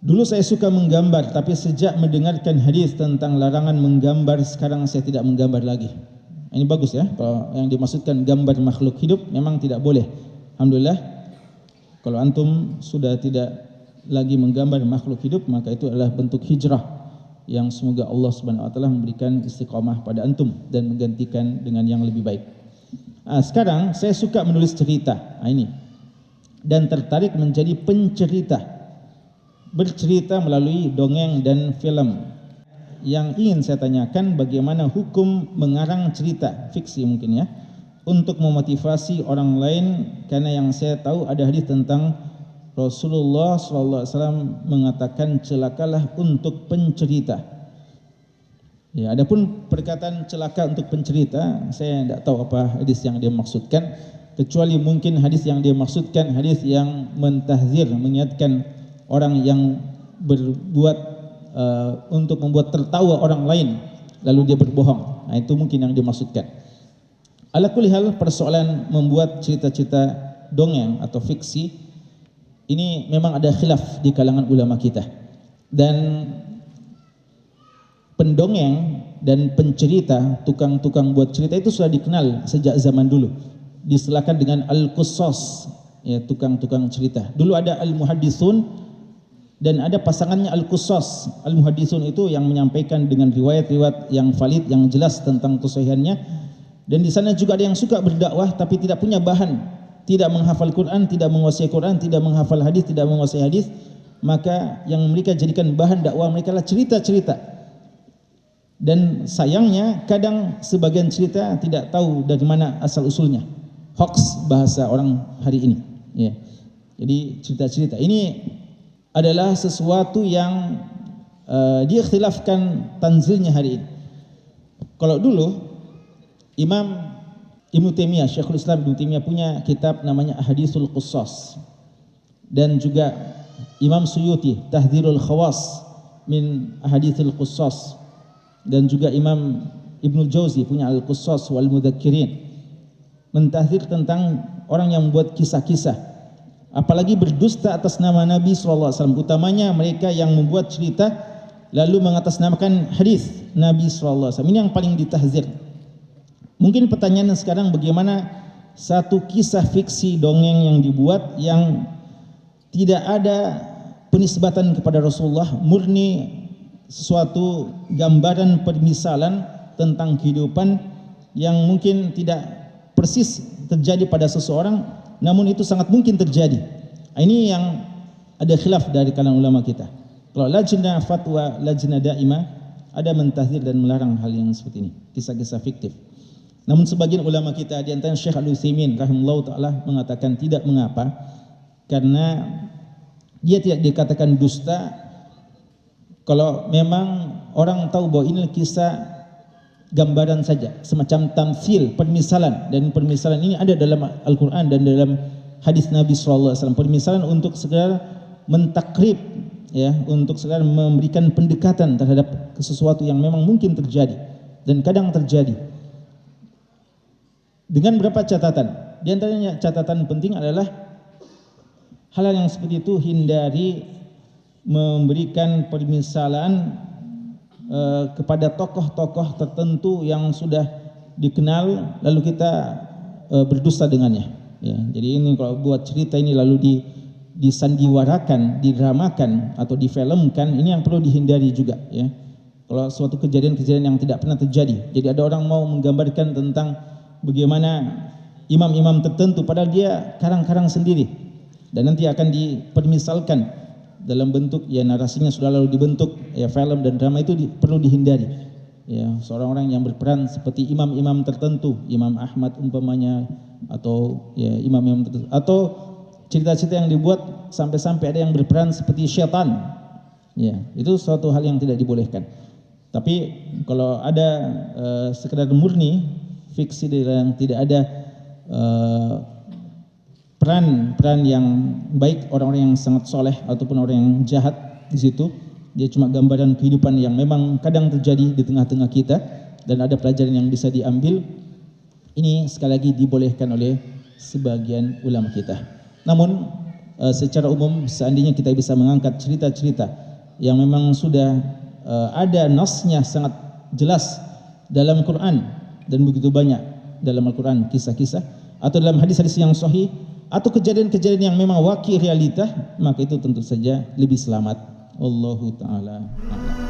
Dulu saya suka menggambar, tapi sejak mendengarkan hadis tentang larangan menggambar, sekarang saya tidak menggambar lagi. Ini bagus ya, kalau yang dimaksudkan gambar makhluk hidup memang tidak boleh. Alhamdulillah, kalau antum sudah tidak lagi menggambar makhluk hidup, maka itu adalah bentuk hijrah yang semoga Allah Subhanahu wa taala memberikan istiqamah pada antum dan menggantikan dengan yang lebih baik. Sekarang saya suka menulis cerita, ini, dan tertarik menjadi pencerita, bercerita melalui dongeng dan film. Yang ingin saya tanyakan, bagaimana hukum mengarang cerita fiksi mungkin ya, untuk memotivasi orang lain, karena yang saya tahu ada hadis tentang Rasulullah SAW mengatakan celakalah untuk pencerita. Ya, adapun perkataan celaka untuk pencerita, saya tidak tahu apa hadis yang dia maksudkan, kecuali mungkin hadis yang dia maksudkan hadis yang mentahzir, mengingatkan orang yang berbuat untuk membuat tertawa orang lain lalu dia berbohong. Itu mungkin yang dimaksudkan. Ala kulli hal, persoalan membuat cerita-cerita dongeng atau fiksi ini memang ada khilaf di kalangan ulama kita. Dan pendongeng dan pencerita, tukang-tukang buat cerita itu sudah dikenal sejak zaman dulu. Disilakan dengan al-qussas, ya, tukang-tukang cerita. Dulu ada al-muhaddisun dan ada pasangannya al-qussas. Al-muhaddisun itu yang menyampaikan dengan riwayat-riwayat yang valid, yang jelas tentang kesahihannya. Dan di sana juga ada yang suka berdakwah tapi tidak punya bahan, tidak menghafal Quran, tidak menguasai Quran, tidak menghafal hadis, tidak menguasai hadis, maka yang mereka jadikan bahan dakwah mereka adalah cerita-cerita. Dan sayangnya kadang sebagian cerita tidak tahu dari mana asal usulnya. Hoax bahasa orang hari ini, ya. Jadi cerita-cerita ini adalah sesuatu yang diikhtilafkan tanzilnya hari ini. Kalau dulu Imam Ibnu Taimiyah, Syekhul Islam Ibnu Taimiyah punya kitab namanya Ahaditsul Qussas, dan juga Imam Suyuti Tahdhirul Khawas min Ahaditsul Qussas, dan juga Imam Ibnu Jauzi punya Al-Qussas wal Mudzakirin, mentahdzir tentang orang yang membuat kisah-kisah, apalagi berdusta atas nama Nabi SAW. Utamanya mereka yang membuat cerita lalu mengatasnamakan hadis Nabi SAW. Ini yang paling ditahdzir. Mungkin pertanyaan sekarang, bagaimana satu kisah fiksi dongeng yang dibuat yang tidak ada penisbatan kepada Rasulullah, murni sesuatu gambaran permisalan tentang kehidupan yang mungkin tidak persis terjadi pada seseorang, namun itu sangat mungkin terjadi. Ini yang ada khilaf dari kalangan ulama kita. Kalau lajnah fatwa, lajnah daimah ada mentahdzir dan melarang hal yang seperti ini, kisah-kisah fiktif. Namun sebagian ulama kita, di antaranya Syekh Al-Utsaimin rahimahullah taala, mengatakan tidak mengapa, karena dia tidak dikatakan dusta kalau memang orang tahu bahwa ini kisah gambaran saja, semacam tamtsil, permisalan, dan permisalan ini ada dalam Al-Quran dan dalam hadis Nabi SAW. Permisalan untuk sekedar mentakrib, ya, untuk sekedar memberikan pendekatan terhadap sesuatu yang memang mungkin terjadi dan kadang terjadi. Dengan beberapa catatan, di antaranya catatan penting adalah hal-hal yang seperti itu hindari memberikan permisalan kepada tokoh-tokoh tertentu yang sudah dikenal lalu kita berdusta dengannya, ya. Jadi ini kalau buat cerita ini lalu disandiwarakan, didramakan atau difilmkan, ini yang perlu dihindari juga, ya. Kalau suatu kejadian-kejadian yang tidak pernah terjadi, jadi ada orang mau menggambarkan tentang bagaimana imam-imam tertentu padahal dia karang-karang sendiri, dan nanti akan dipermisalkan dalam bentuk, ya, narasinya sudah lalu dibentuk, ya, film dan drama, itu perlu dihindari, ya. Seorang orang yang berperan seperti imam-imam tertentu, Imam Ahmad umpamanya, atau ya imam-imam tertentu, atau cerita-cerita yang dibuat sampai-sampai ada yang berperan seperti syaitan, ya, itu suatu hal yang tidak dibolehkan. Tapi kalau ada sekedar murni fiksi yang tidak ada peran yang baik, orang-orang yang sangat soleh ataupun orang yang jahat di situ, dia cuma gambaran kehidupan yang memang kadang terjadi di tengah-tengah kita dan ada pelajaran yang bisa diambil, ini sekali lagi dibolehkan oleh sebagian ulama kita. Namun secara umum seandainya kita bisa mengangkat cerita-cerita yang memang sudah ada nasnya sangat jelas dalam Quran dan begitu banyak dalam Al-Quran kisah-kisah atau dalam hadis-hadis yang sahih atau kejadian-kejadian yang memang waqi realita, maka itu tentu saja lebih selamat. Wallahu taala a'lam.